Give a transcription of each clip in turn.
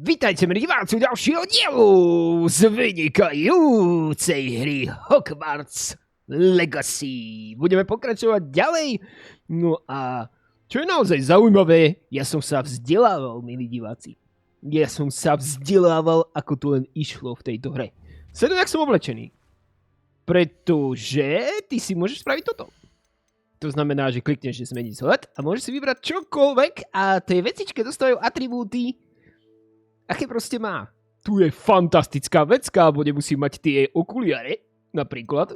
Vítajte, milí diváci, u ďalšieho dielu z vynikajúcej hry Hogwarts Legacy. Budeme pokračovať ďalej. No a čo je naozaj zaujímavé, ja som sa vzdelával, milí diváci. Ja som sa vzdelával, ako to len išlo v tejto hre. Sleduj, jak som oblečený. Pretože ty si môžeš spraviť toto. To znamená, že klikneš, že zmeniť vzhled a môžeš si vybrať čokoľvek a tej vecičke dostávajú atribúty, aké proste má. Tu je fantastická vecka, bo nemusí mať tie okuliare, napríklad.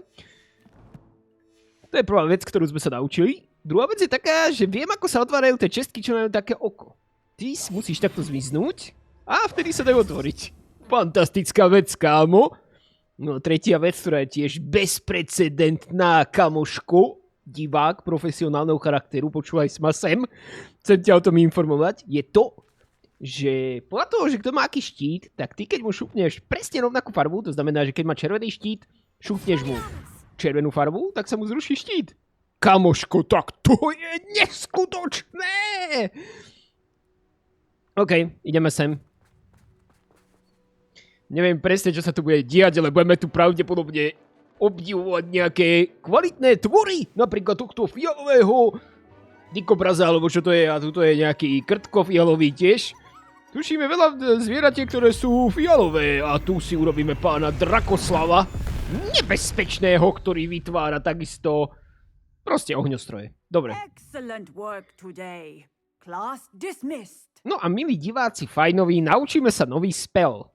To je prvá vec, ktorú sme sa naučili. Druhá vec je taká, že viem, ako sa otvárajú tie čestky, čo majú také oko. Ty musíš takto zmiznúť a vtedy sa dajú otvoriť. Fantastická vec, kámo. No tretia vec, ktorá je tiež bezprecedentná, kamoško, divák profesionálneho charakteru, počúvaj ma sem, chcem ťa o tom informovať, je to, že podľa toho, že kto má aký štít, tak ty keď mu šupneš presne rovnakú farbu, to znamená, že keď má červený štít, šupneš mu červenú farbu, tak sa mu zruší štít. Kamoško, tak to je neskutočné! OK, ideme sem. Neviem presne, čo sa tu bude diať, ale budeme tu pravdepodobne obdivovať nejaké kvalitné tvory, napríklad tohto fialového dikobraza, alebo čo to je, a tuto je nejaký krtko fialový tiež. Tušíme veľa zvieratiek, ktoré sú fialové a tu si urobíme pána Drakoslava, nebezpečného, ktorý vytvára takisto proste ohňostroje. Dobre. No a milí diváci fajnoví, naučíme sa nový spell.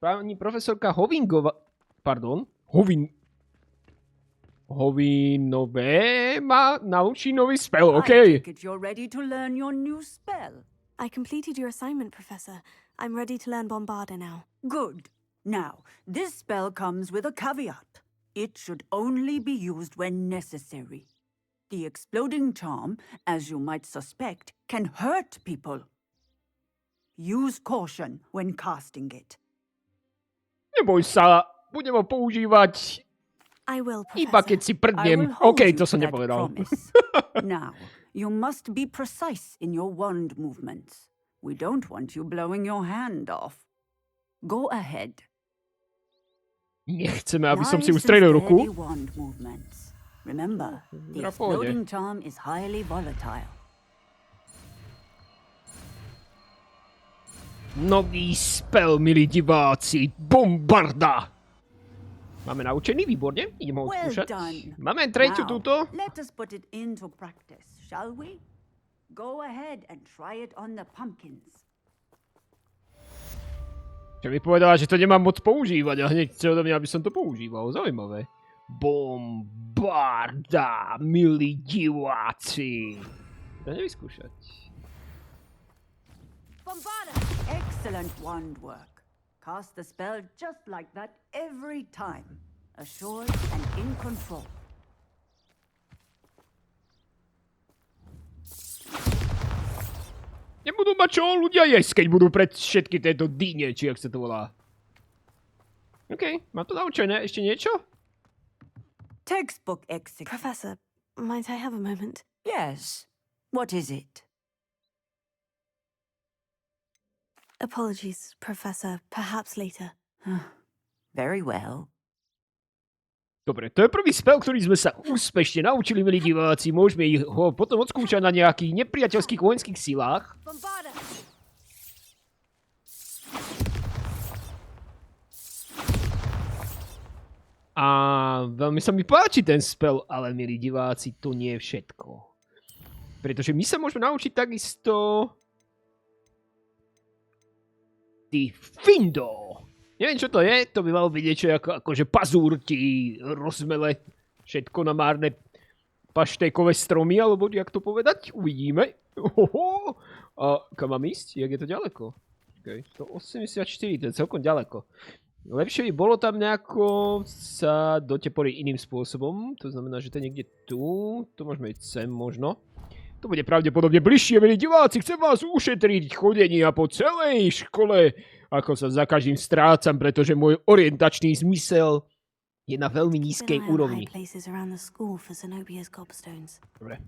Pani profesorka Hovinové ma naučí nový spell, OK? I completed your assignment, Professor. I'm ready to learn Bombarda now. Good. Now, this spell comes with a caveat. It should only be used when necessary. The exploding charm, as you might suspect, can hurt people. Use caution when casting it. Neboj sa, budem ho používať I will, iba keď Professor. si prdnem. OK, to som nepovedal. Now, you must be precise in your wand movements. We don't want you blowing your hand off. Go ahead. Nechceme, aby som si ustrelil ruku. Wand movements. Remember, the exploding charm is highly volatile. Nový spell, milí diváci, Bombarda. Máme naučený, výborne, ideme ho skúšať. Máme tretiu túto. Let us put it into practice, shall we? Go ahead and try it on the pumpkins. Čo mi povedala, že to nemám moc používať a hneď chce odo mňa, aby som to používal. Zaujímavé. Bombarda, milí diváci. To nevyskúšať. Bombarda! Excellent wand work. Cast the spell just like that every time. Assured and in control. Nebudú mať čo ľudia jesť, keď budú pred všetky tieto dýne, či jak sa to volá. OK, mám to naučené. Ešte niečo? Textbook execution. Professor, might I have a moment? Yes. What is it? Apologies, Professor. Perhaps later. Very well. Dobre, to je prvý spell, ktorý sme sa úspešne naučili, milí diváci. Môžeme ho potom odskúšať na nejakých nepriateľských vojenských silách. A veľmi sa mi páči ten spell, ale milí diváci, to nie je všetko. Pretože my sa môžeme naučiť takisto Findo. Neviem, čo to je, to by malo byť niečo akože pazúrky, rozmele, všetko na márne paštékové stromy, alebo jak to povedať, uvidíme. Oho. A kam mám ísť? Jak je to ďaleko? Okay, 184, to je celkom ďaleko. Lepšie by bolo tam nejako sa doteporiť iným spôsobom, to znamená, že to je niekde tu, to môžeme ísť sem možno. To bude pravdepodobne bližšie, milí diváci, chcem vás ušetriť chodenia po celej škole, ako sa za každým strácam, pretože môj orientačný zmysel je na veľmi nízkej úrovni. Dobre.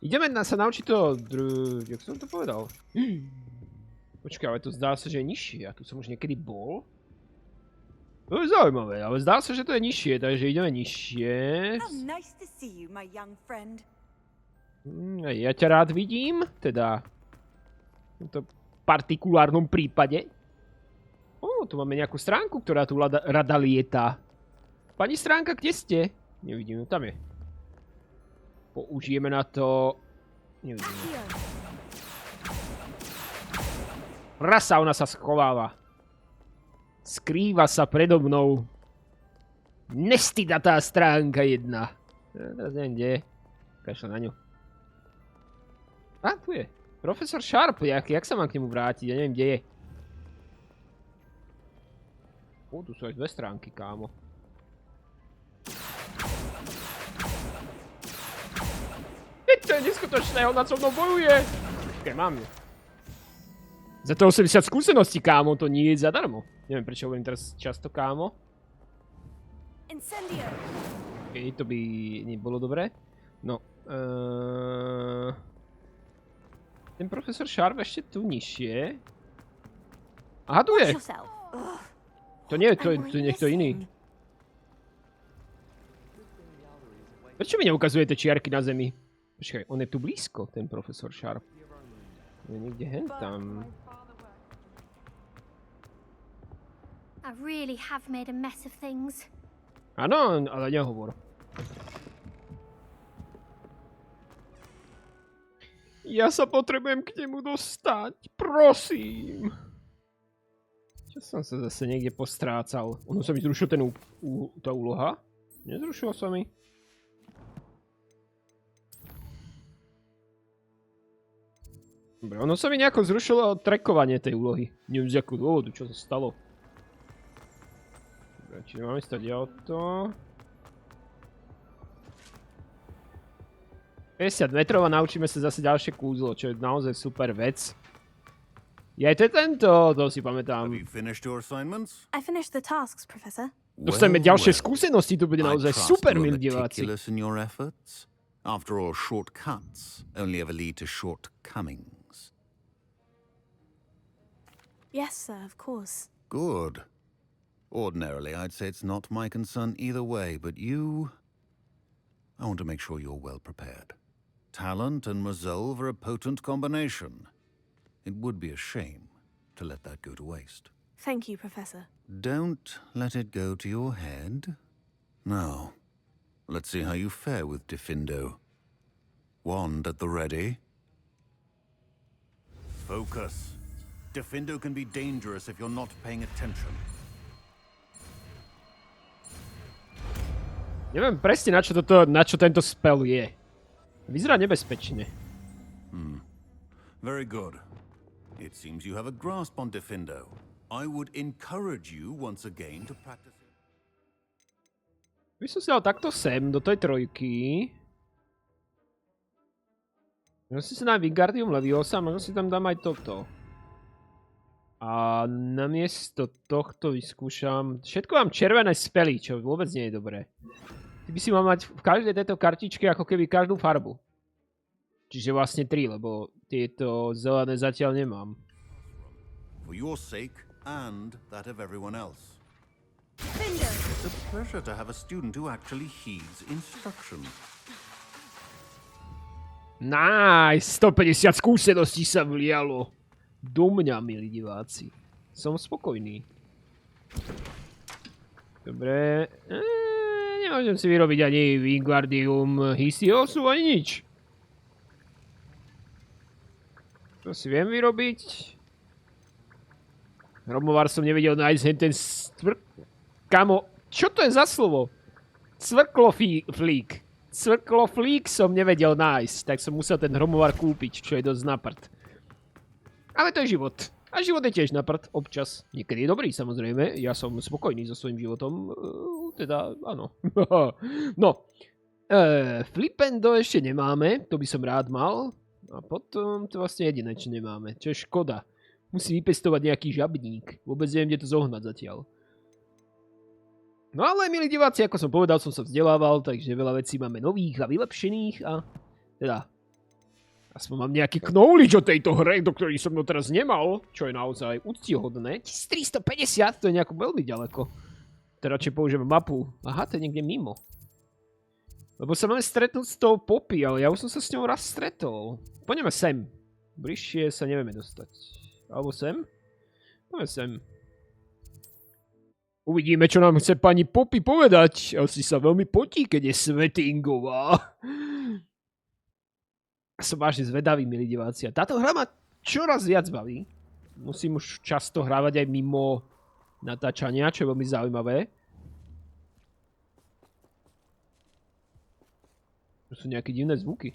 Ideme sa naučiť to... Jak som to povedal? Počkaj, ale to zdá sa, že je nižšie. A tu som už niekedy bol. To je zaujímavé, ale zdá sa, že to je nižšie, takže ideme nižšie. How nice to see you, my young friend. Ja ťa rád vidím, teda v tomto partikulárnom prípade. Tu máme nejakú stránku, ktorá tu rada lieta. Pani stránka, kde ste? Nevidím, tam je. Použijeme na to... Nevidím. Prasa, ona sa schováva. Skrýva sa predo mnou. Nestydatá stránka jedna. Teraz neviem, kde je. Kašľa na ňu. A, tu je. Profesor Sharp, jak sa mám k nemu vrátiť? Ja neviem, kde je. Tu sú aj 2 stránky, kámo. To je neskutočné, on nad so mnou bojuje. Počkaj, mám ju. Za to 80 skúseností, kámo, to nie je zadarmo. Neviem, prečo hovorím teraz často, kámo. To by nebolo dobré. No. Ten profesor Sharp ešte tu nižšie. Aha, tu je. To nie, to je niekto iný. Prečo mi neukazujete čiarky na zemi? Počkaj, on je tu blízko, ten profesor Sharp. Je niekde hentam. I really have made a mess of things. Áno, ale nehovor. Ja sa potrebujem k nemu dostať, prosím. Čo som sa zase niekde postrácal? Ono sa mi zrušil tá úloha? Nezrušilo sa mi? Dobre, ono sa mi nejako zrušilo trackovanie tej úlohy. Neviem z jakého dôvodu, čo sa stalo. Dobre, čiže máme stať auto. 50 metrov a naučíme sa zase ďalšie kúzlo, čo je naozaj super vec. Ja aj to je tento, to si pamätám. Have you finished your assignments? I finished the tasks, Professor. Dostaneme ďalšie skúsenosti, to bude naozaj super, milí diváci. In your efforts. After all, shortcuts only ever lead to shortcomings. Yes, sir, of course. Good. Ordinarily, I'd say it's not my concern either way, but you... I want to make sure you're well prepared. Talent and resolve are a potent combination. It would be a shame to let that go to waste. Thank you, Professor. Don't let it go to your head. Now, let's see how you fare with Diffindo. Wand at the ready. Focus. Diffindo can be dangerous if you're not paying attention. Neviem presne, na čo tento spell je. Vyzerá nebezpečne. Very good. It seems you have a grasp on Diffindo. I would encourage you once again to practice it. By som si dal takto sem, do tej trojky. Možno si dám Wingardium Leviosa, možno si tam dám aj toto. A namiesto tohto vyskúšam... Všetko mám červené spely, čo vôbec nie je dobré. Ty by si mal mať v každej tejto kartičke ako keby každú farbu. Čiže vlastne 3, lebo tieto zelené zatiaľ nemám. For your sake and that of everyone else. It's a pleasure to have a student who actually heeds instruction. Nice! 150 skúseností sa vlialo do mňa, milí diváci. Som spokojný. Dobre. Nemôžem si vyrobiť ani Wingardium Heesiosu, ani nič. To si viem vyrobiť. Hromovar som nevedel nájsť ten Kamo, čo to je za slovo? Cvrkloflík. Cvrkloflík som nevedel nájsť, tak som musel ten hromovar kúpiť, čo je dosť na prd. Ale to je život. A život je tiež na prd, občas. Niekedy je dobrý, samozrejme. Ja som spokojný so svojím životom. Teda, áno. No. Flipendo ešte nemáme, to by som rád mal. A potom to vlastne jediné, čo nemáme. Čo je škoda. Musí vypestovať nejaký žabník. Vôbec neviem, kde to zohnať zatiaľ. No ale, milí diváci, ako som povedal, som sa vzdelával, takže veľa vecí máme nových a vylepšených a... Teda... Aspoň mám nejaký knowledge o tejto hre, do ktorej som doteraz nemal, čo je naozaj úctihodné. 1350, to je nejako veľmi ďaleko. Teda, či použijem mapu. Aha, to je niekde mimo. Lebo sa máme stretnúť s tou Poppy, ale ja už som sa s ňou raz stretol. Poďme sem. Bližšie sa nevieme dostať. Alebo sem? Poďme sem. Uvidíme, čo nám chce pani Poppy povedať. Asi sa veľmi potí, keď je svetingová. Som vážne zvedavý, milí diváci. A táto hra ma čoraz viac baví. Musím už často hrávať aj mimo natáčania, čo je veľmi zaujímavé. To sú nejaké divné zvuky.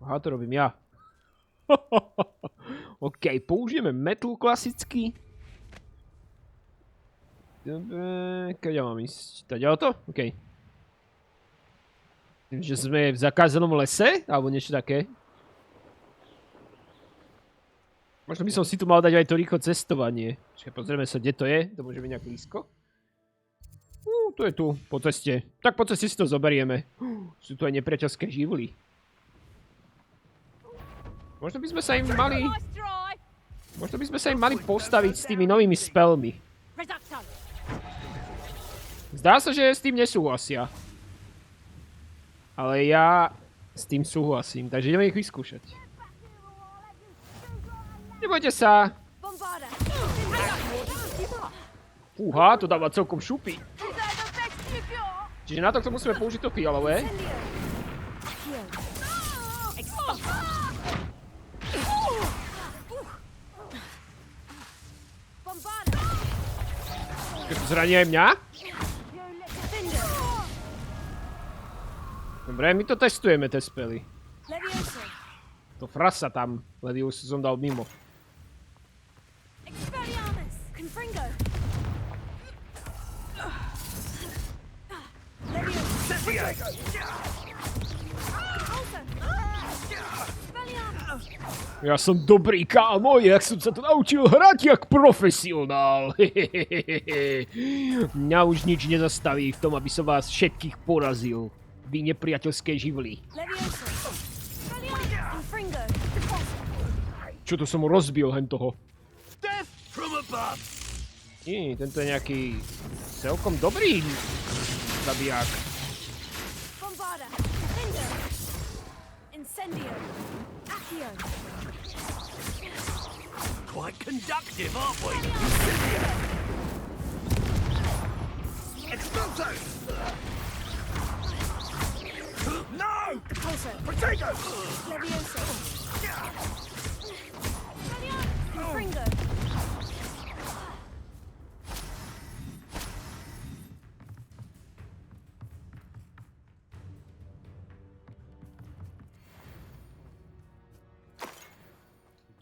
Aha, to robím ja. OK, použijeme metal klasicky. Dobre, keď ja mám ísť? Tady o to? OK. Že sme v zakázanom lese? Alebo niečo také? Možno by som si tu mal dať aj to rýchlo cestovanie. Čiže pozrieme sa, kde to je. To môže byť nejak blízko. To je tu, po ceste. Tak po ceste si to zoberieme. Sú tu aj nepriateľské živly. Možno by sme sa im mali... Možno by sme sa im mali postaviť s tými novými spellmi. Zdá sa, že s tým nesúhlasia. Ale ja s tým súhlasím, takže ideme ich vyskúšať. Nebojte sa. Fúha, to dáva celkom šupy. Čiže na to musíme použiť to fialové. Keď to zraní aj mňa? Dobre, my to testujeme, tie spely. To frasa tam, Leviosa som dal mimo. Ja som dobrý kámo, jak som sa to naučil hrať jak profesionál. Mňa už nič nezastaví v tom, aby som vás všetkých porazil. Vy nepriateľské živly. Čo to som mu rozbil, hen toho? Nie, tento je nejaký celkom dobrý zabiják. Quite conductive, aren't we? Explosive! No! Potato! Leviosa.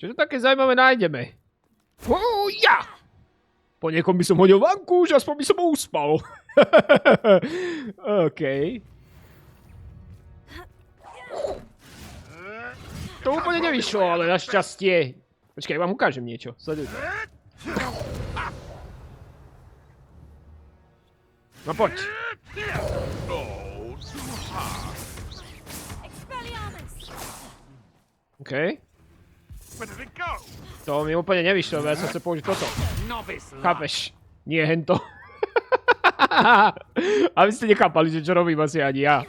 Čo to také zaujímavé nájdeme? Ja! Po niekom by som hodil vankúš, aspoň by som ho uspal. OK. To úplne nevyšlo, ale našťastie. Počkaj, vám ukážem niečo. Sledujte. No poď. OK. To mi úplne nevyšlo, ja som chcel použiť toto. Chápeš? Nie hento. Aby ste nechápali, že čo robím asi ani ja.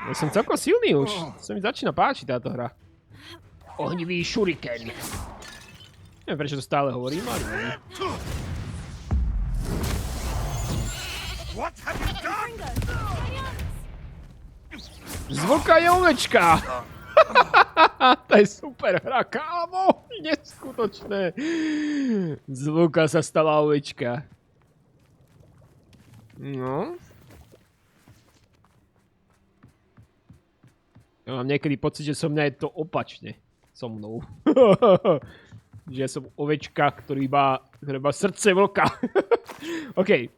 Ja som celkom silný už. Sa mi začína páčiť táto hra. Ohnivý šuriken. Neviem, prečo to stále hovorím, ale neviem. Zvlka je ovečka. To je super hra, kámo. Neskutočné. Zvlka sa stala ovečka. No. Ja mám niekedy pocit, že so mňa je to opačne. So mnou. Že ja som ovečka, ktorý má srdce vlka. OK.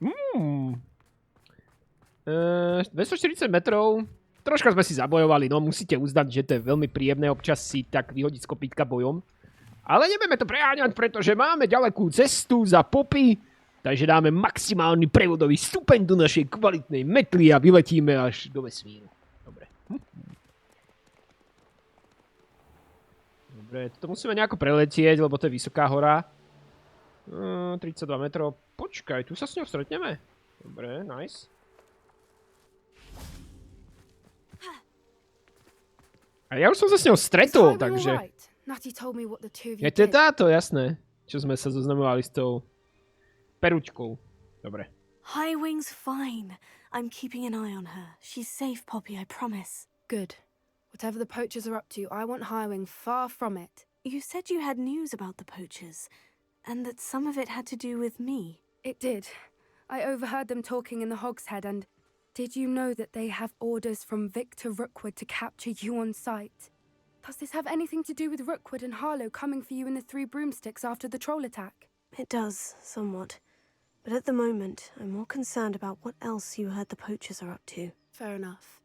240 metrov. Troška sme si zabojovali, no musíte uznať, že to je veľmi príjemné občas si tak vyhodiť z kopítka bojom. Ale nebudeme to preháňať, pretože máme ďalekú cestu za Poppy. Takže dáme maximálny prevodový stupeň do našej kvalitnej metly a vyletíme až do vesmíru. Dobre. Dobre, toto musíme nejako preletieť, lebo to je vysoká hora. 32 metrov. Počkaj, tu sa s ňou stretneme? Dobre, nice. A ja už som sa s ňou stretol, takže... Natty told me what the two of you Ja, to je did. táto, jasné. Čo sme sa zoznamovali s tou peručkou. Dobre. Highwing's fine. I'm keeping an eye on her. She's safe, Poppy, I promise. Good. Whatever the poachers are up to, I want Highwing far from it. You said you had news about the poachers, and that some of it had to do with me. It did. I overheard them talking in the Hogshead, and did you know that they have orders from Victor Rookwood to capture you on sight? Does this have anything to do with Rookwood and Harlow coming for you in the Three Broomsticks after the troll attack? It does, somewhat. But at the moment, I'm more concerned about what else you heard the poachers are up to. Fair enough.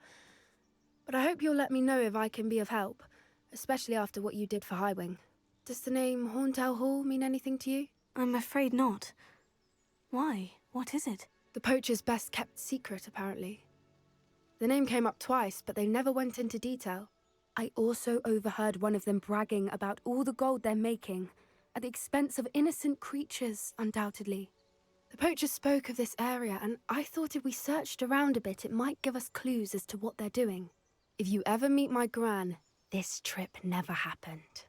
But I hope you'll let me know if I can be of help, especially after what you did for Highwing. Does the name Horntail Hall mean anything to you? I'm afraid not. Why? What is it? The poachers' best kept secret, apparently. The name came up twice, but they never went into detail. I also overheard one of them bragging about all the gold they're making, at the expense of innocent creatures, undoubtedly. The poachers spoke of this area, and I thought if we searched around a bit, it might give us clues as to what they're doing. If you ever meet my gran, this trip never happened.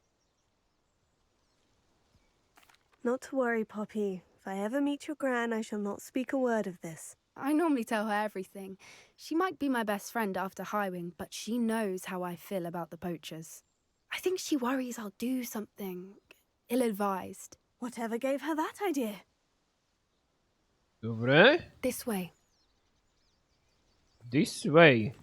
Not to worry, Poppy. If I ever meet your gran, I shall not speak a word of this. I normally tell her everything. She might be my best friend after Highwing, but she knows how I feel about the poachers. I think she worries I'll do something ill-advised. Whatever gave her that idea? Dobre. This way. This way.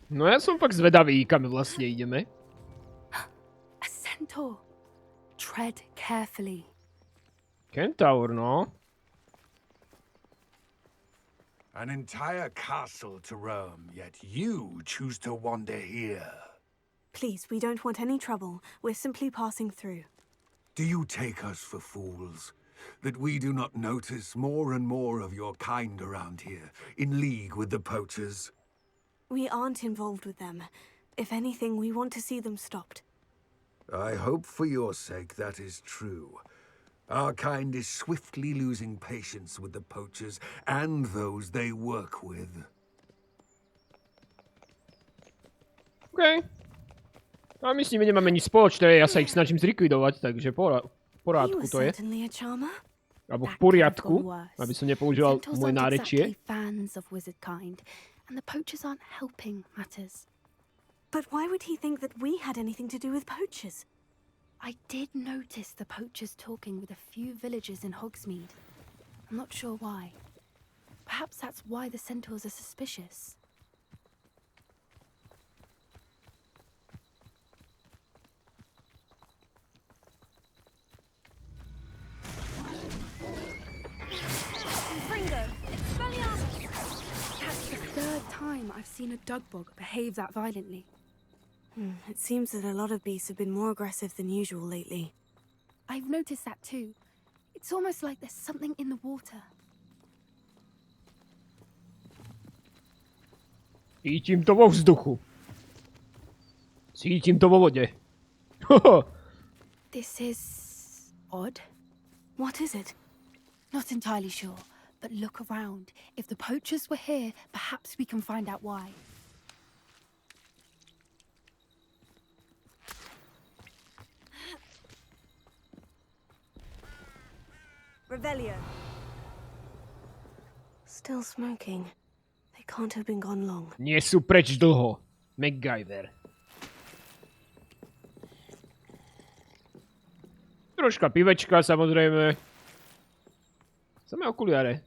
No ja som fakt zvedavý, kam vlastne ideme. A centaur. Tread carefully. Kentaur, no. An entire castle to roam, yet you choose to wander here. Please, we don't want any trouble. We're simply passing through. Do you take us for fools? That we do not notice more and more of your kind around here, in league with the poachers? We aren't involved with them. If anything, we want to see them stopped. I hope for your sake that is true. Our kind is swiftly losing patience with the poachers and those they work with. OK. A my s nimi nemáme nič spoločné, ja sa ich snažím zlikvidovať, takže porádku to je. Alebo v poriadku, aby som nepoužíval moje nárečie. And the poachers aren't helping matters. But why would he think that we had anything to do with poachers? I did notice the poachers talking with a few villagers in Hogsmeade. I'm not sure why. Perhaps that's why the centaurs are suspicious. Time I've seen a dugbog behave that violently. It seems that a lot of beasts have been more aggressive than usual lately. I've noticed that too. It's almost like there's something in the water. Cítim to vo vzduchu. Cítim to vo vode. This is odd. What is it? Not entirely sure. But look around. If the poachers were here, perhaps we can find out why. Revelio. Still smoking. They can't have been gone long. Nie sú preč dlho. MacGyver. Troška pivečka, samozrejme. Samé okuliare.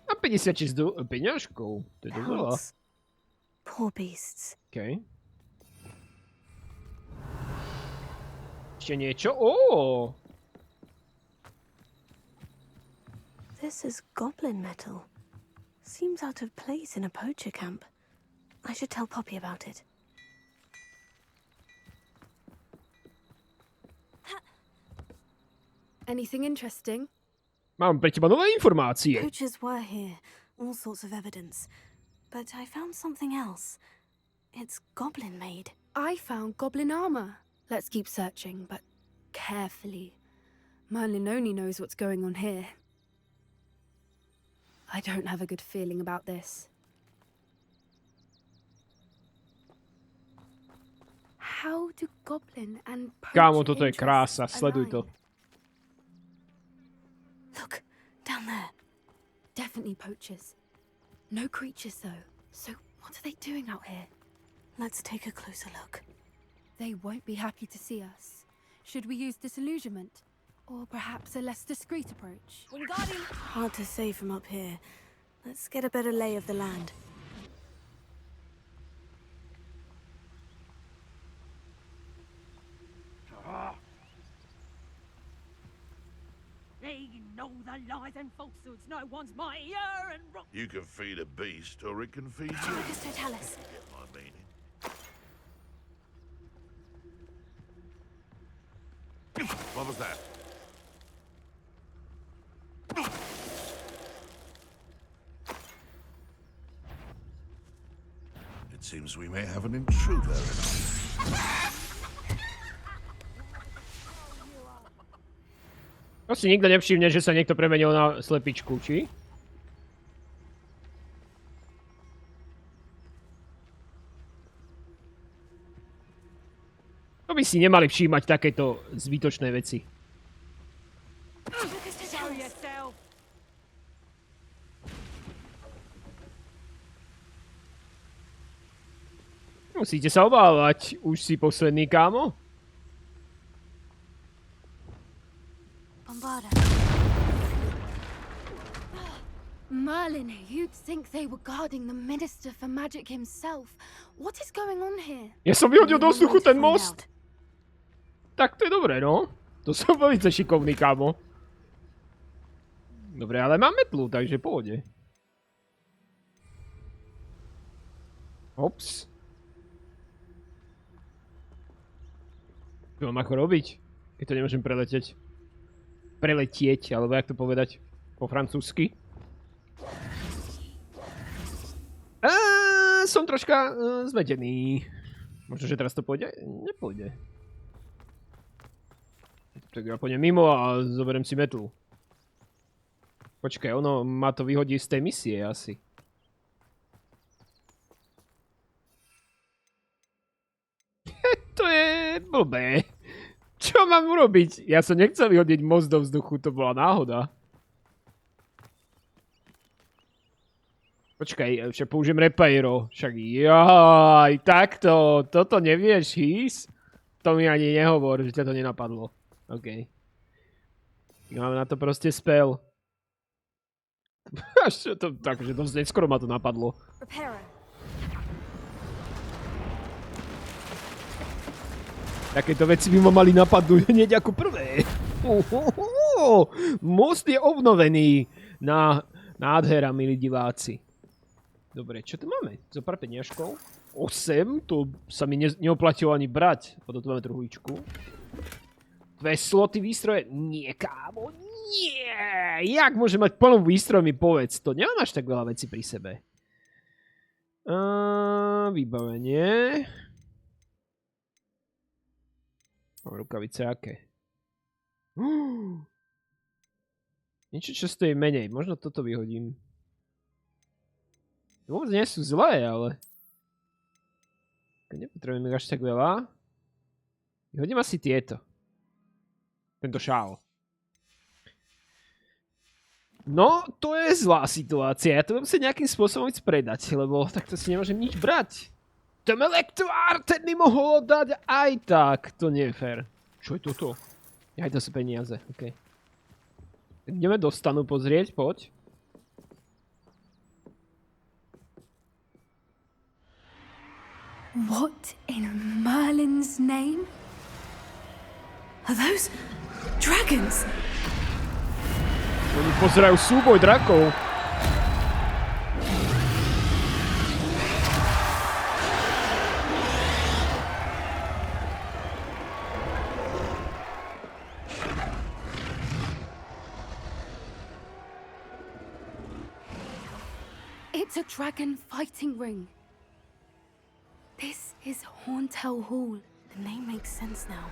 A 56 peňažkov. To je dosť veľa. Poor beasts. OK. Ešte niečo? Ó! This is goblin metal. Seems out of place in a poacher camp. I should tell Poppy about it. Anything interesting? Mám pre teba nové informácie. Poachers were here, all sorts of evidence. But I found something else. It's goblin made. I found goblin armor. Let's keep searching, but carefully. Merlin only knows what's going on here. I don't have a good feeling about this. How do goblin and poacher Kámo, toto je interests krása, sleduj to. align? Look, down there. Definitely poachers. No creatures though. So what are they doing out here? Let's take a closer look. They won't be happy to see us. Should we use disillusionment? Or perhaps a less discreet approach? Hard to say from up here. Let's get a better lay of the land. They know the lies and falsehoods no one's mightier and wrong. You can feed a beast, or it can feed you. Focus, Totalis. Get my meaning. What was that? It seems we may have an intruder. To si nikto nevšimne, že sa niekto premenil na slepičku, či? To by si nemali všímať takéto zbytočné veci. Show yourself. Musíte sa obávať. Už si posledný, kámo? Bombarda. Merlin, you'd think they were guarding the Minister for Magic himself. What is going on here? Ja som vyhodil do We vzduchu will ten find most. out. Tak to je dobré, no. To som veľmi šikovný, kámo. Dobre, ale mám metlu, takže pohode. Hops. Čo mám ako robiť? Keď to nemôžem preletieť. Preletieť, alebo jak to povedať po francúzsky. Som troška zmetený. Možno, že teraz to pôjde? Nepôjde. Tak ja pôjdem mimo a zoberiem si metlu. Počkaj, ono ma to vyhodí z tej misie asi. To je blbé. Čo mám urobiť? Ja som nechcel vyhodiť most do vzduchu, to bola náhoda. Počkaj, však použijem repairo. Však jaj, takto. Toto nevieš, Hees? To mi ani nehovor, že ťa to nenapadlo. OK. Máme na to proste spell. Až to, takže dosť neskoro ma to napadlo. Takéto veci by ma mali napadnúť hneď ako prvé. Most je obnovený. Nádhera, milí diváci. Dobre, čo tu máme? Zopár peniažkov. 8, to sa mi neoplatilo ani brať. Potom tu máme truhličku. 2 sloty výstroje. Nie, kámo, nie. Jak môže mať plnú výstroj, mi povedz. To nemám až tak veľa vecí pri sebe. Vybavenie. Mám rukavice aké? Niečo, čo stojí menej. Možno toto vyhodím. Vôbec nie sú zlé, ale... Nepotrebujem ich až tak veľa. Vyhodím asi tieto. Tento šál. No, to je zlá situácia. Ja to budem musieť nejakým spôsobom ísť predať, lebo takto si nemôžem nič brať. Ten elektvár, ten mi mohol dať aj tak. To nie je fér. Čo je toto? Aj to sú peniaze, okej. Ideme do stanu pozrieť, poď. What in Merlin's name? Are those dragons? Oni pozerajú súboj drakov. It's a dragon fighting ring. This is Horntail Hall. The name makes sense now.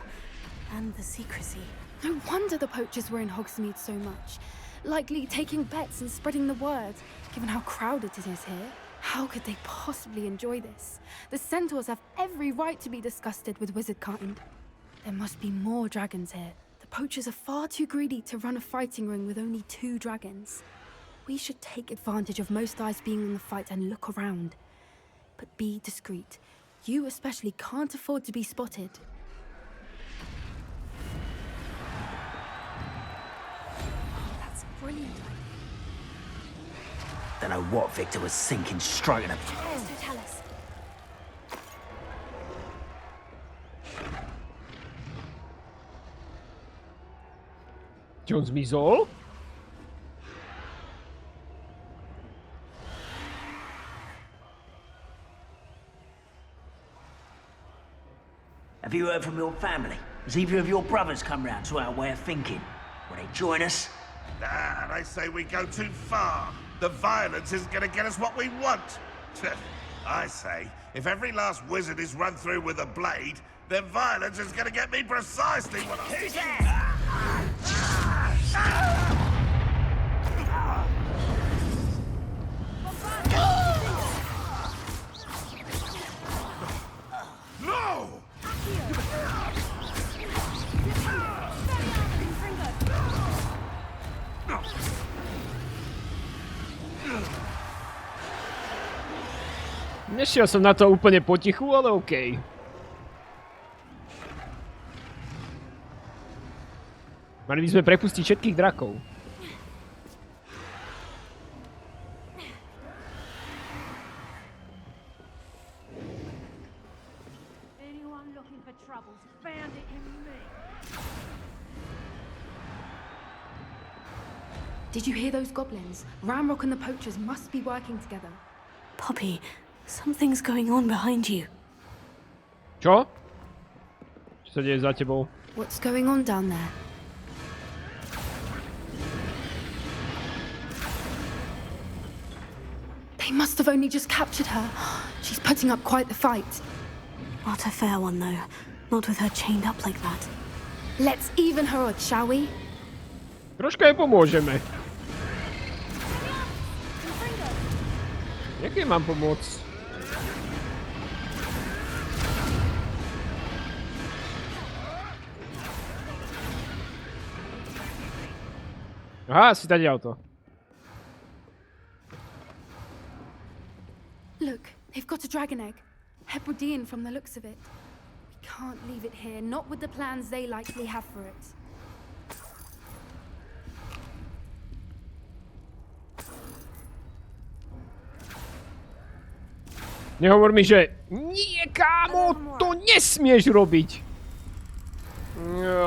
And the secrecy. No wonder the poachers were in Hogsmeade so much. Likely taking bets and spreading the word, given how crowded it is here. How could they possibly enjoy this? The centaurs have every right to be disgusted with wizard kind. There must be more dragons here. The poachers are far too greedy to run a fighting ring with only 2 dragons. We should take advantage of most eyes being on the fight and look around. But be discreet. You especially can't afford to be spotted. That's brilliant. Don't know what Victor was thinking, stroking him. So tell us. Čo on zmizol? Have you heard from your family? Has either of your brothers come round to our way of thinking? Will they join us? Nah, they say we go too far. The violence isn't gonna get us what we want. I say, if every last wizard is run through with a blade, then violence is gonna get me precisely what I... Who's there? No! Nešiel som na to úplne potichu, ale okej. Mali by sme prepustiť všetkých drakov. Anyone looking for troubles found it in me. Did you hear those goblins? Ramrock and the poachers must be working together. Poppy, something's going on behind you. Čo? Čo sa deje za tebou? What's going on down there? They must have only just captured her. She's putting up quite the fight. Not a fair one, though. Not with her chained up like that. Let's even her odds, shall we? Troška jej pomôžeme. Jak jej mám pomôcť? Aha, si tady auto. Look, they've got a dragon egg. Hebridean from the looks of it. We can't leave it here, not with the plans they likely have for it. Nehovor mi, že nie, kámo, to nesmieš robiť.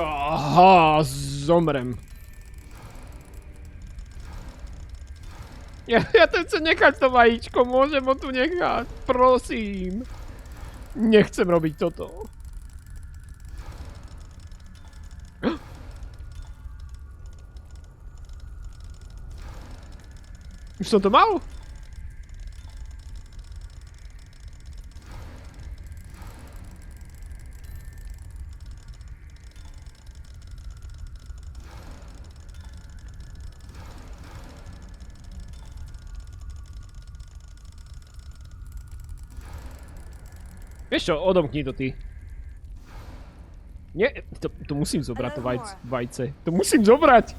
Aha, zomrem. Ja to chcem nechať to vajíčko, môžem ho tu nechať, prosím. Nechcem robiť toto. Už som to mal? Vieš čo, odomkni to ty. Nie, to musím zobrať to vajce. To musím zobrať!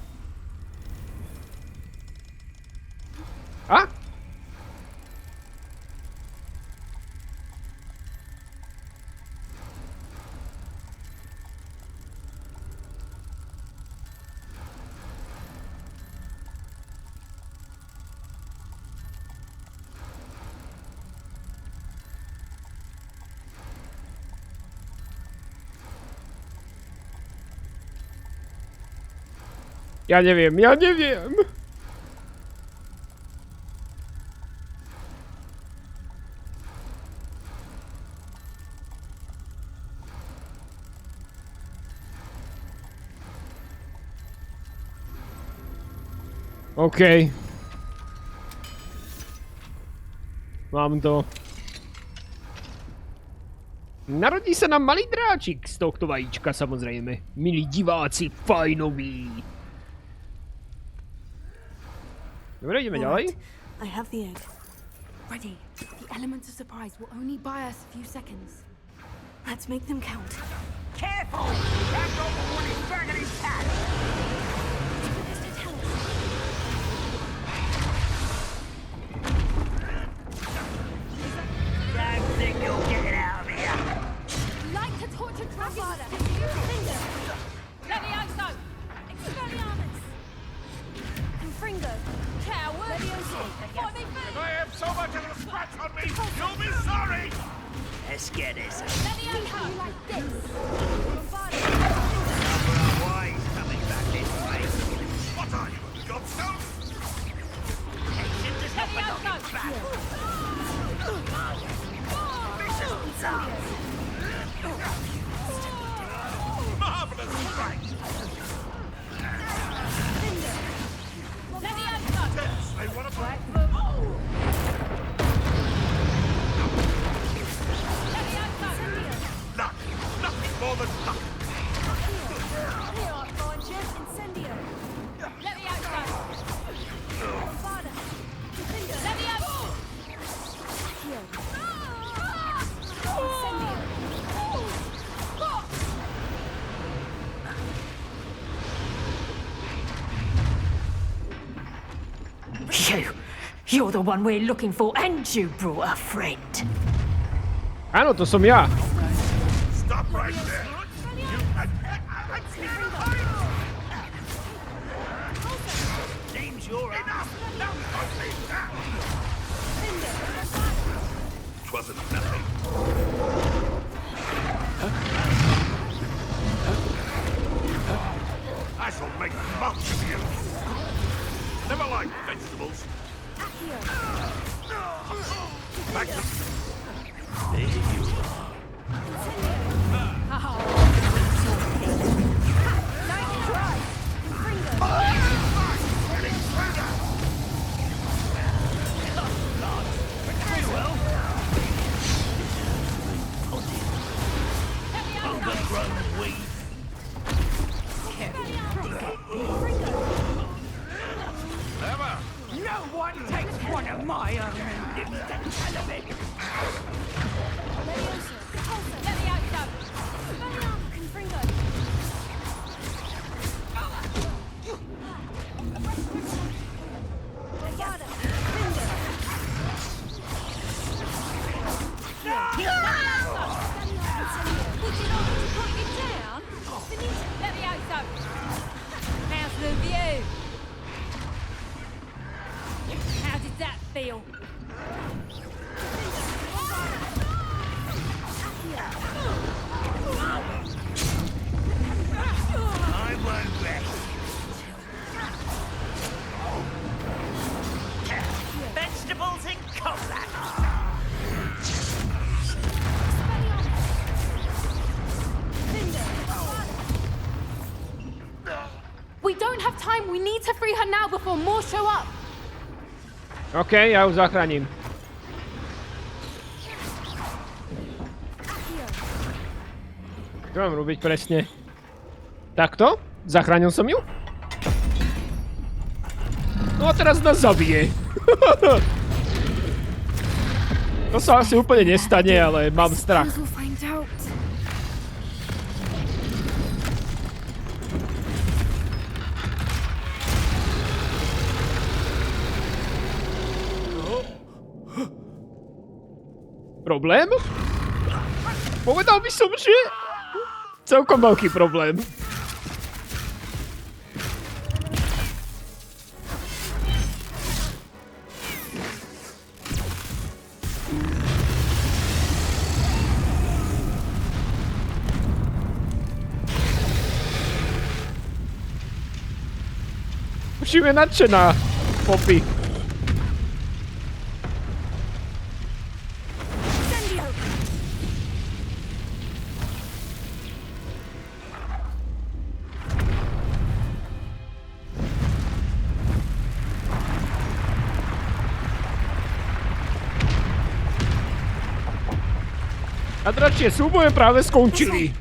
A? Ja neviem. OK. Mám to. Narodí sa nám malý dráčik z tohto vajíčka, samozrejme. Milí diváci, fajnoví. Dobre, ideme ďalej. I have the egg. Ready. The elements of surprise will only buy us a few seconds. Let's make them count. Careful! That one is burning his cat! Don't think you'll get it out of here. Like to torture dragons. Levioso! Expelliarmus. Confringo. Coward! Levioso. Fight me first! If I have so much as a scratch on me, you'll be sorry! Let's get this. Levioso. Like this. Bombarded. Why he's coming back this way? What are you, a gobstone? Patience is not belonging back. Vicious zone. Marvelous strike! Levioso! Yes, they want to fight. Luck! Nothing more than luck! Here I find you. Incendio. Levioso! Bombarda. Confringo. Levioso! Here. Incendio. You're the one we're looking for, and you brought a friend. Áno, to som ja. Stop right there! Seems you're Enough! No, only that! Twasn't nothing. I shall make mulch of you! Never liked vegetables. Back to... There you are. No one takes one of my own and lives the hell of it. Levioso. Expelliarmus. Confringo. Bombarda. Levioso! How's the view? How did that feel? I won't rest. Vegetables in combat. We don't have time. We need to free her now before more show up. OK, ja ju zachránim. Čo mám robiť presne? Takto? Zachránil som ju? No a teraz nás zabije. To sa asi úplne nestane, ale mám strach. We'll find out. Problém? Povedal by som, že celkom veľký problém. Už je nadšená, Poppy. A dračie súboje práve skončili.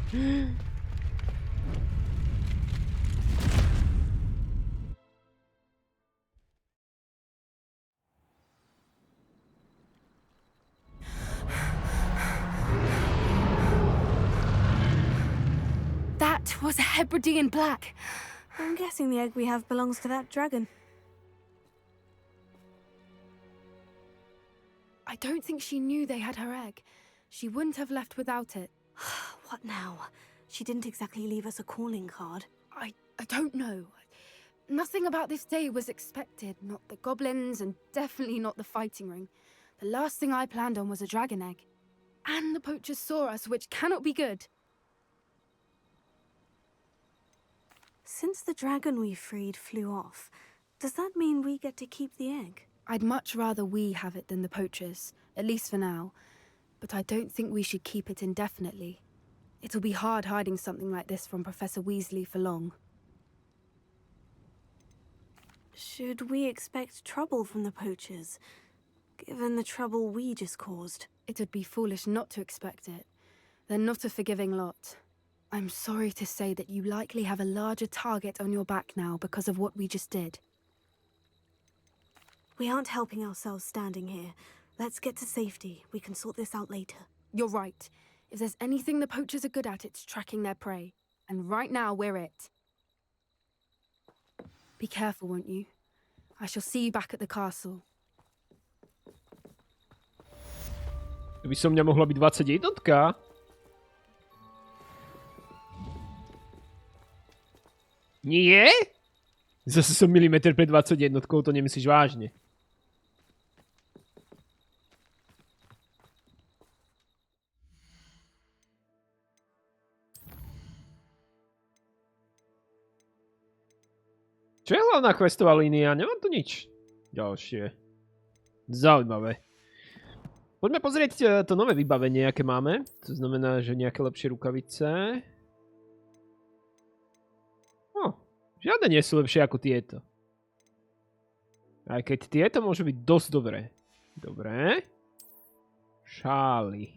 That was a Hebridean black. I'm guessing the egg we have belongs to that dragon. I don't think she knew they had her egg. She wouldn't have left without it. What now? She didn't exactly leave us a calling card. I don't know. Nothing about this day was expected. Not the goblins, and definitely not the fighting ring. The last thing I planned on was a dragon egg. And the poachers saw us, which cannot be good. Since the dragon we freed flew off, does that mean we get to keep the egg? I'd much rather we have it than the poachers, at least for now. But I don't think we should keep it indefinitely. It'll be hard hiding something like this from Professor Weasley for long. Should we expect trouble from the poachers, given the trouble we just caused? It would be foolish not to expect it. They're not a forgiving lot. I'm sorry to say that you likely have a larger target on your back now because of what we just did. We aren't helping ourselves standing here. Let's get to safety. We can sort this out later. You're right. If there's anything the poachers are good at, it's tracking their prey. And right now, we're it. Be careful, won't you? I shall see you back at the castle. To by som mňa mohla byť 21. Nie? Zase som milimeter pred 21, to nemyslíš vážne. Čo je hlavná questová línia? Nemám tu nič ďalšie. Zaujímavé. Poďme pozrieť to nové vybavenie, aké máme. To znamená, že nejaké lepšie rukavice. Žiadne nie sú lepšie ako tieto. Aj keď tieto môžu byť dosť dobré. Dobre. Šály.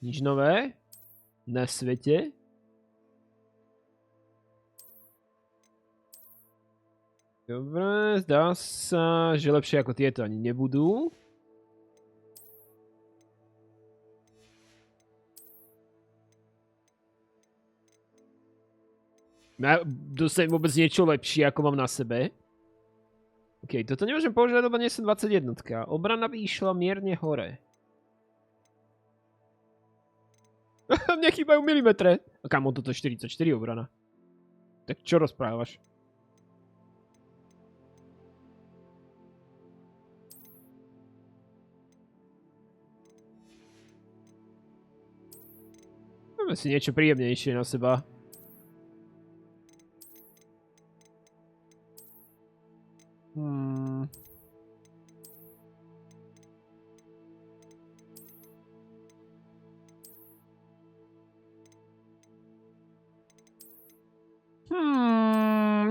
Nič nové na svete. Dobre, zdá sa, že lepšie ako tieto ani nebudú. Dostanem vôbec niečo lepšie, ako mám na sebe. OK, toto nemôžem používať, lebo nie som 21. Obrana by išla mierne hore. Mne chýbajú milimetre. A kamo, toto je 44 obrana. Tak čo rozprávaš? Máme si niečo príjemnejšie na seba.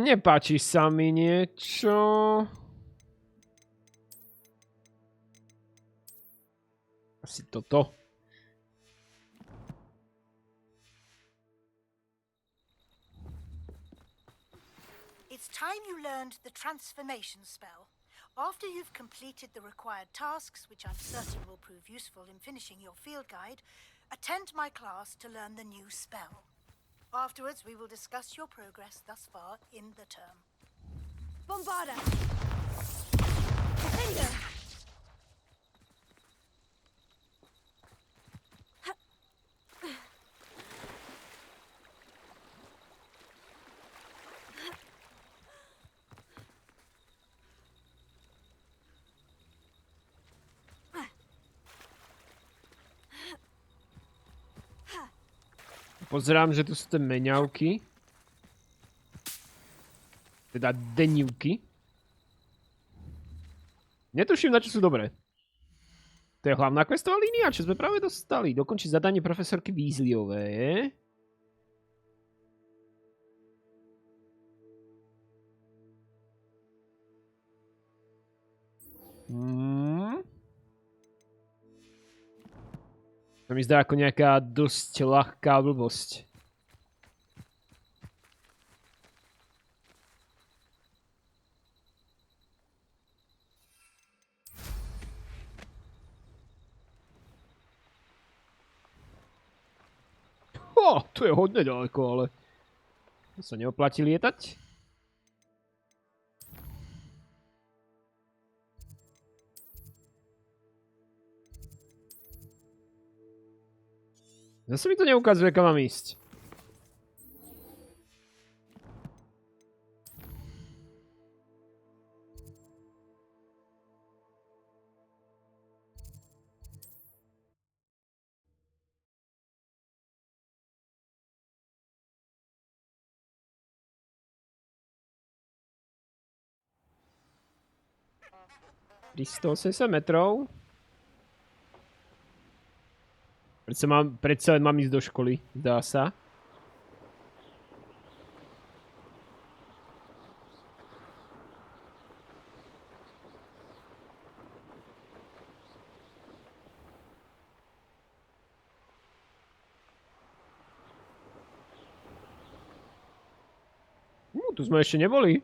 Nepáči sa mi niečo. Asi toto. It's time you learned the transformation spell. After you've completed the required tasks, which I'm certain will prove useful in finishing your field guide, attend my class to learn the new spell. Afterwards, we will discuss your progress thus far in the term. Bombarda! Defender! Pozerám, že tu sú tie meňavky. Teda denivky. Netuším, na čo sú dobré. To je hlavná questová línia, čo sme práve dostali. Dokončiť zadanie profesorky Weasleyovej. To mi zdá ako nejaká dosť ľahká blbosť. To je hodne ďaleko, ale to sa neoplatí lietať. Zase mi to neukazuje, kam mám ísť. ...380 metrov. Predsa len mám ísť do školy, zdá sa. Tu sme ešte neboli.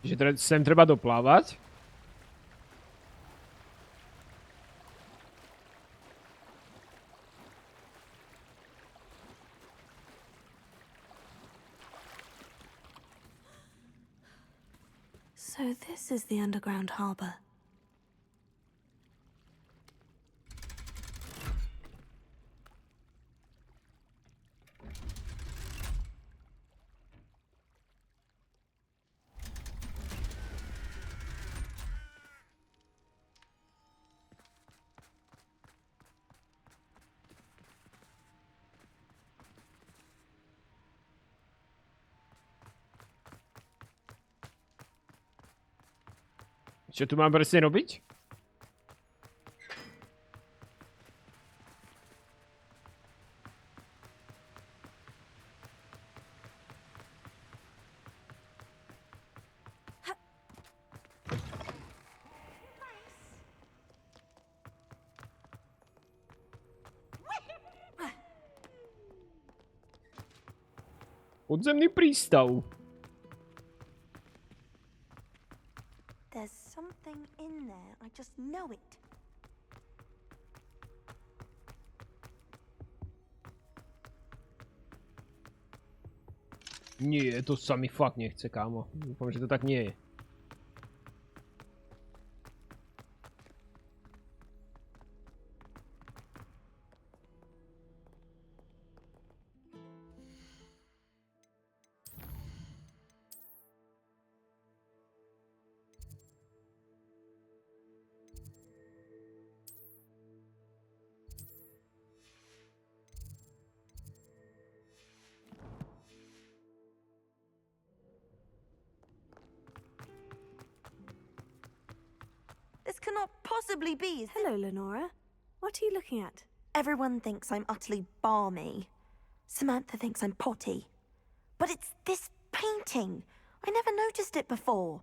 Že sem treba doplávať. So this is the underground harbour. Čo tu mám presne robiť? Podzemný prístav. There's something in there. I just know it. Nie, to sa mi fakt nechce, kámo. Dúfam, že to tak nie je. This cannot possibly be. Hello, Lenora. What are you looking at? Everyone thinks I'm utterly balmy. Samantha thinks I'm potty. But it's this painting. I never noticed it before.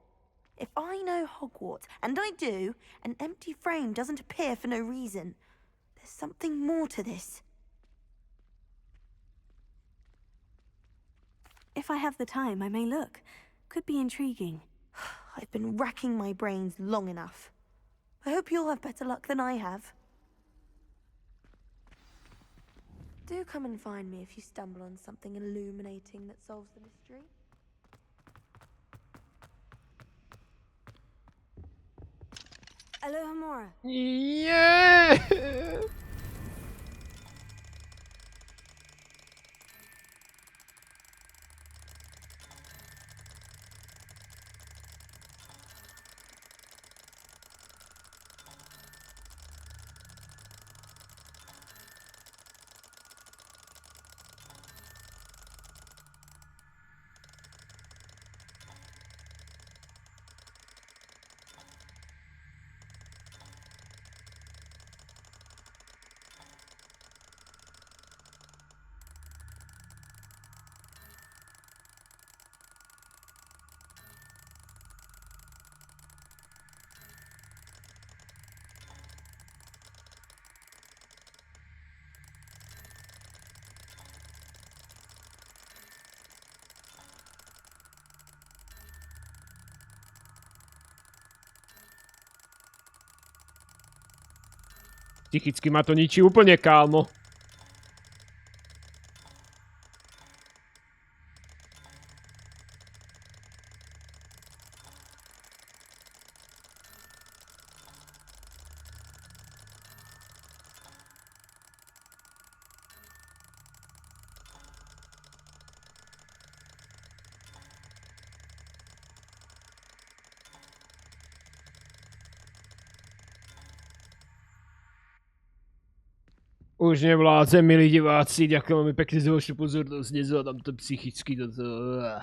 If I know Hogwarts, and I do, an empty frame doesn't appear for no reason. There's something more to this. If I have the time, I may look. Could be intriguing. I've been racking my brains long enough. I hope you'll have better luck than I have. Do come and find me if you stumble on something illuminating that solves the mystery. Aloha, Mora. Yeah! Psychicky ma to ničí úplne, kámo. Už nevládzem, milí diváci, ďakujem veľmi pekne za vašu pozornosť, nezvládam to psychicky do toho.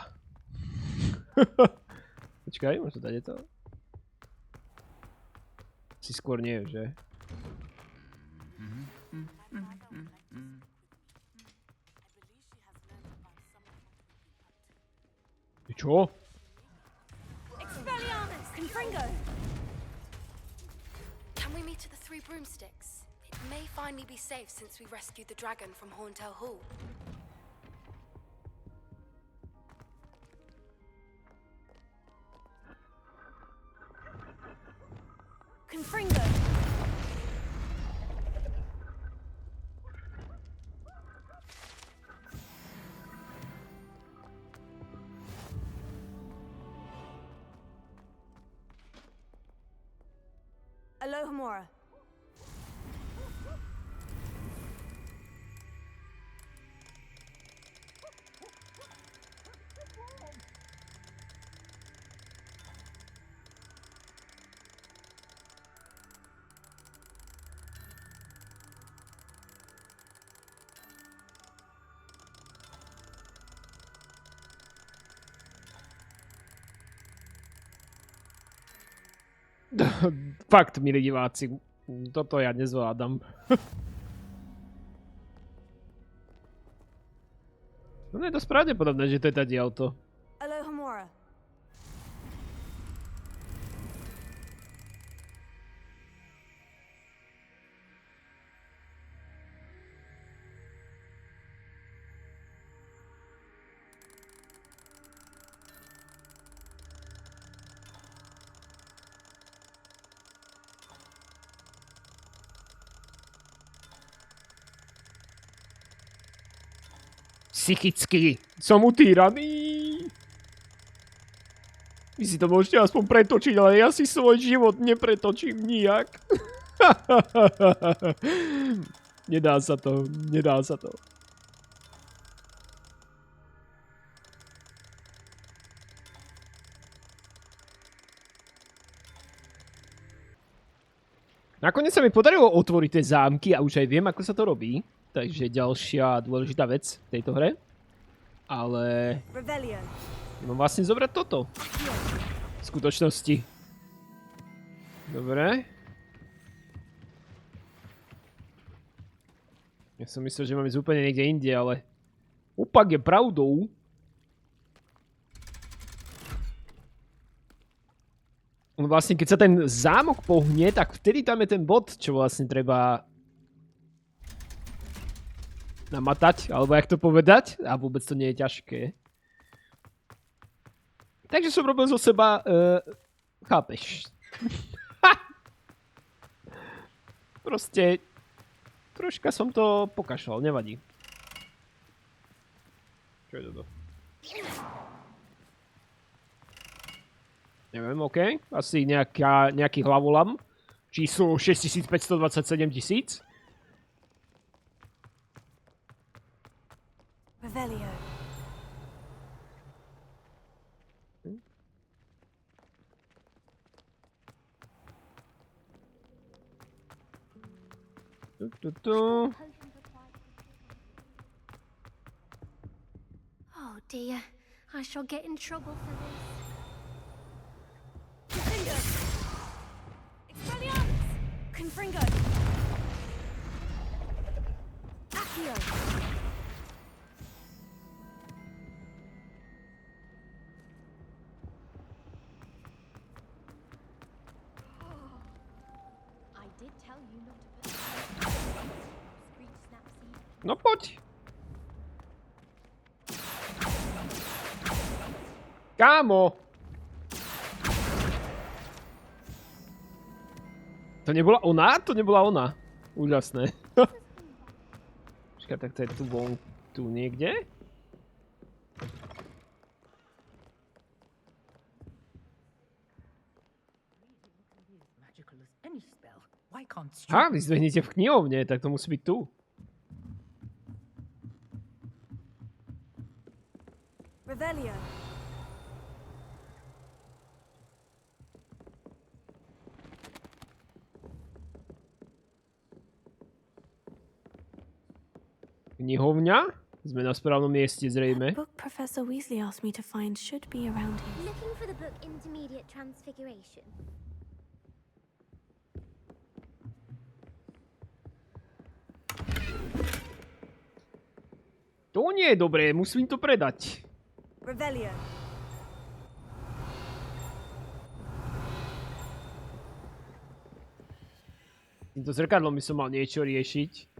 Počkaj, možno dať to? Si skôr nie, že? Čo? Can we meet at the Three Broomsticks? It may finally be safe since we rescued the dragon from Horntail Hall. Confringo! Alohomora. Fakt, milí diváci, toto ja nezvládam. No je dosť pravdepodobné, že to je tadiaľto. Alohomora. Psychicky som utíraný. Vy si to môžete aspoň pretočiť, ale ja si svoj život nepretočím nijak. Nedá sa to, nedá sa to. Nakoniec sa mi podarilo otvoriť tie zámky a už aj viem, ako sa to robí. Takže ďalšia dôležitá vec v tejto hre. Ale... mám vlastne zobrať toto. V skutočnosti. Dobre. Ja som myslel, že mám ísť úplne niekde inde, ale... opak je pravdou. Vlastne, keď sa ten zámok pohne, tak vtedy tam je ten bod, čo vlastne treba... namatať, alebo jak to povedať. A vôbec to nie je ťažké. Takže som robil zo seba... chápeš. Proste... troška som to pokašľal, nevadí. Čo je toto? Neviem, okej. Asi nejaký hlavolam. Číslo 6527 000. Revelio. Oh dear, I shall get in trouble for Confringo! Expelliarmus! Confringo! Accio! No poď. Kámo. To nebola ona? To nebola ona. Úžasné. Počkaj, tak to je tu von, tu niekde? Aha, vy zvehnite v knihovne, tak to musí byť tu. Revelio. Knihovňa? Sme na správnom mieste zrejme. The book Professor Weasley asked me to find should be around here. Looking for the book Intermediate Transfiguration. To nie je dobré, musím to predať. Revelio. Týmto zrkadlom by som mal niečo riešiť.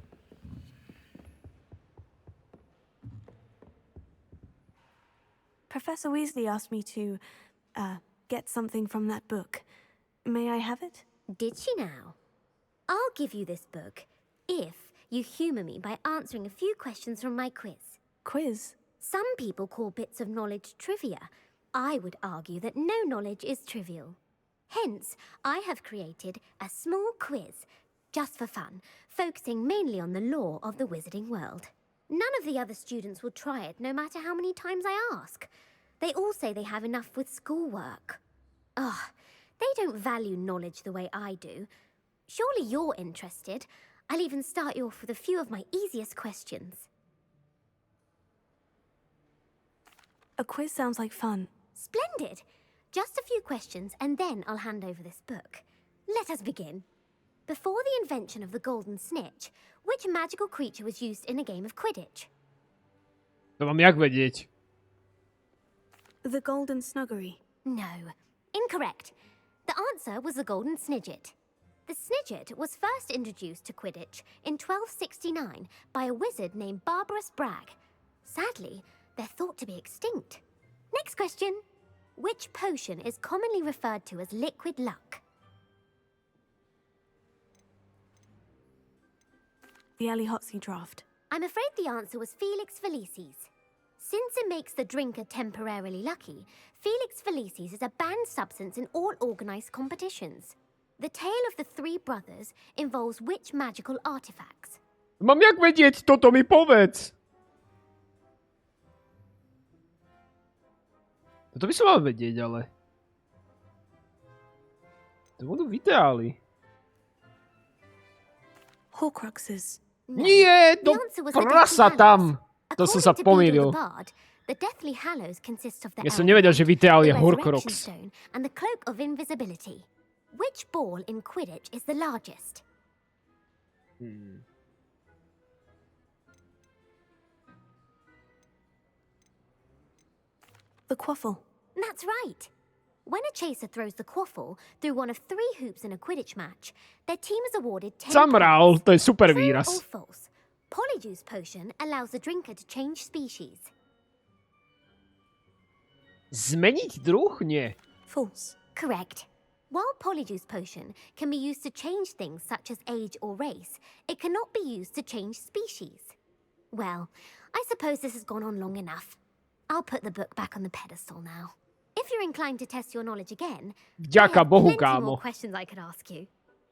Professor Weasley asked me to, get something from that book. May I have it? Did she now? I'll give you this book if you humour me by answering a few questions from my quiz. Quiz? Some people call bits of knowledge trivia. I would argue that no knowledge is trivial. Hence, I have created a small quiz, just for fun, focusing mainly on the lore of the wizarding world. None of the other students will try it, no matter how many times I ask. They all say they have enough with schoolwork. Ugh, they don't value knowledge the way I do. Surely you're interested. I'll even start you off with a few of my easiest questions. A quiz sounds like fun. Splendid! Just a few questions, and then I'll hand over this book. Let us begin. Before the invention of the golden snitch, which magical creature was used in a game of Quidditch? To mám jak vedieť? The golden snuggery. No. Incorrect. The answer was the golden snidget. The snidget was first introduced to Quidditch in 1269 by a wizard named Barbarous Bragg. Sadly, they're thought to be extinct. Next question. Which potion is commonly referred to as liquid luck? The Ali Hotsy draft. I'm afraid the answer was Felix Felicis. Since it makes the drinker temporarily lucky, Felix Felicis is a banned substance in all organised competitions. The tale of the three brothers involves which magical artifacts? Mám jak vedieť? Toto mi povedz! Toto by som mal vedieť, ale... To budú v ideáli. Horcruxes. Nie, to prasa tam! To som sa pomýlil. Ja som nevedel, že Viteál je Horcrux. And the cloak of invisibility. Which ball in Quidditch is the largest? The quaffle. That's right. When a chaser throws the quaffle through one of 3 hoops in a Quidditch match, their team is awarded 10 Zamral, points. to je super True výraz. or false? Polyjuice potion allows the drinker to change species. Zmeniť druh? Nie. False. Correct. While Polyjuice potion can be used to change things such as age or race, it cannot be used to change species. Well, I suppose this has gone on long enough. I'll put the book back on the pedestal now. If you're inclined to test your knowledge again, Vďaka I have Bohu, plenty kámo. more questions I could ask you.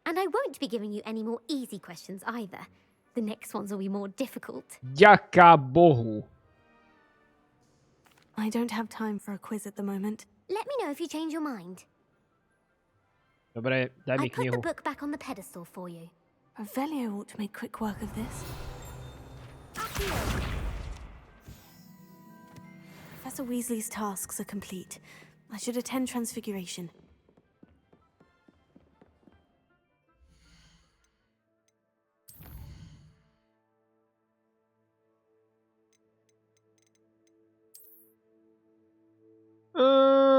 And I won't be giving you any more easy questions either. The next ones will be more difficult. Vďaka Bohu. I don't have time for a quiz at the moment. Let me know if you change your mind. Dobre, daj mi I put the knihu. book back on the pedestal for you. Revelio ought to make quick work of this. Professor Weasley's tasks are complete. I should attend Transfiguration.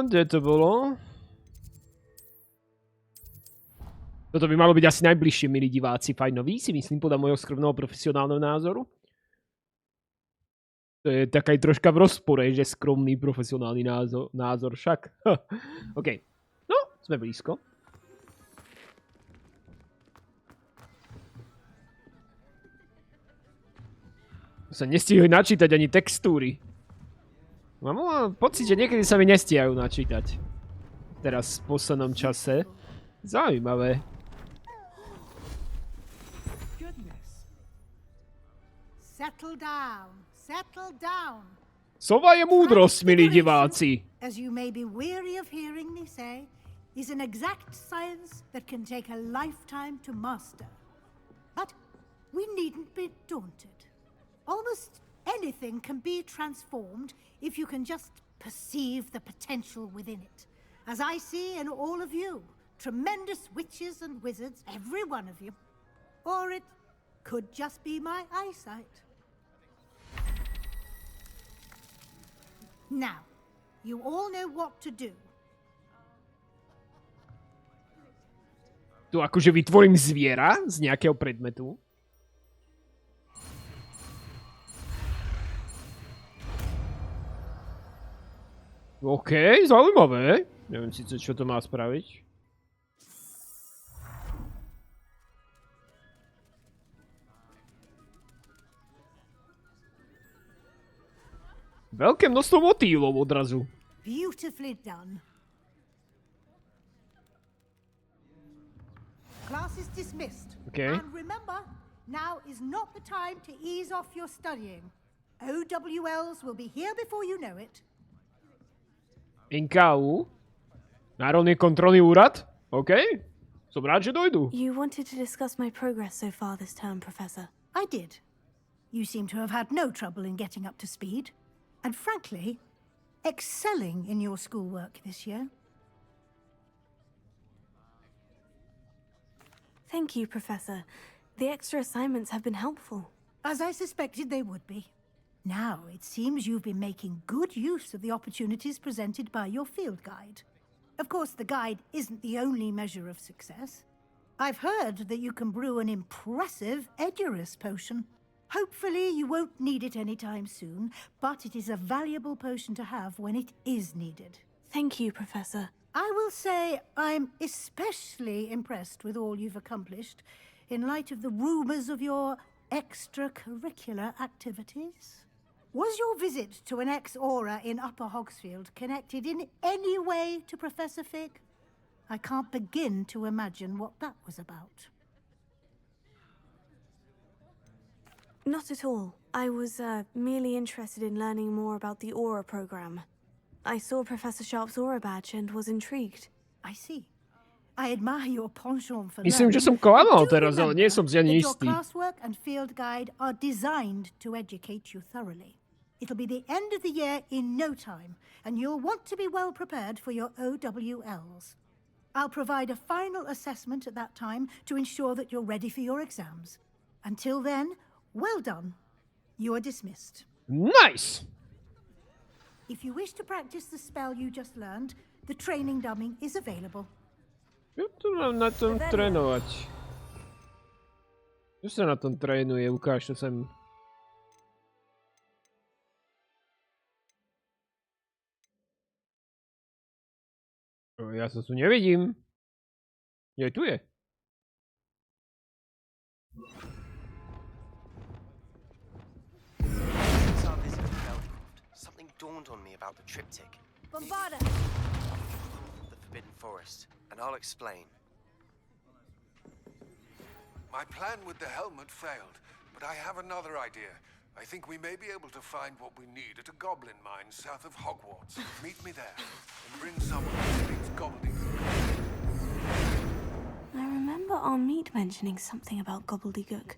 Kde to bolo? Toto by malo byť asi najbližšie, milí diváci, fajnoví, si myslím, podľa môjho skromného profesionálneho názoru. To je tak aj troška v rozpore, že skromný profesionálny názor však. OK. No, sme blízko. sa nestihli načítať ani textúry. Mám pocit, že niekedy sa mi nestihajú načítať. Teraz v poslednom čase. Zaujímavé. Settle down. Settle down. Sova je múdrosť, milí diváci. As you may be weary of hearing me say, is an exact science that can take a lifetime to master. But we needn't be daunted. Almost anything can be transformed if you can just perceive the potential within it. As I see in all of you, tremendous witches and wizards, every one of you. Or it could just be my eyesight. Now, you all know what to do. Tu akože vytvorím zviera z nejakého predmetu. OK, zaujímavé. Neviem síce, čo to má spraviť. Veľké množstvo motýlov odrazu. Beautifully done. Class is dismissed. Okay. And remember, now is not the time to ease off your studying. OWLs will be here before you know it. NKU? Národný kontrolný úrad? OK. Som rád, že dojdu. You wanted to discuss my progress so far this term, Professor. I did. You seem to have had no trouble in getting up to speed. And frankly, excelling in your schoolwork this year. Thank you, Professor. The extra assignments have been helpful. As I suspected they would be. Now, it seems you've been making good use of the opportunities presented by your field guide. Of course, the guide isn't the only measure of success. I've heard that you can brew an impressive Edurus potion. Hopefully, you won't need it anytime soon, but it is a valuable potion to have when it is needed. Thank you, Professor. I will say I'm especially impressed with all you've accomplished in light of the rumors of your extracurricular activities. Was your visit to an ex-aura in Upper Hogsfield connected in any way to Professor Fig? I can't begin to imagine what that was about. Not at all. I was merely interested in learning more about the Aura program. I saw Professor Sharp's Aura badge and was intrigued. I see. I admire your penchant for Myslím, že som klamal teraz, ale nie som si ani istý. Your classwork and field guide are designed to educate you thoroughly. It'll be the end of the year in no time, and you'll want to be well prepared for your OWLs. I'll provide a final assessment at that time to ensure that you're ready for your exams. Until then, well done. You are dismissed. Nice! If you wish to practice the spell you just learned, the training dummy is available. Čo tu mám na tom trénovať? Čo sa na tom trénuje? Ukáž to sem. Ja sa tu nevidím. Nie, tu je. Something dawned on me about the triptych. Bombarda! The Forbidden Forest, and I'll explain. My plan with the helmet failed, but I have another idea. I think we may be able to find what we need at a goblin mine south of Hogwarts. Meet me there, and bring someone who speaks gobbledygook. I remember our meet mentioning something about gobbledygook.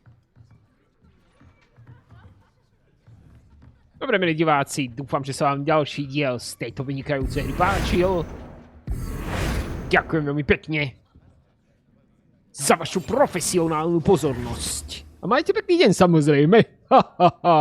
Dobre, milí diváci, dúfam, že sa vám ďalší diel z tejto vynikajúcej hry páčil. Ďakujem veľmi pekne za vašu profesionálnu pozornosť. A majte pekný deň, samozrejme. Ha, ha, ha.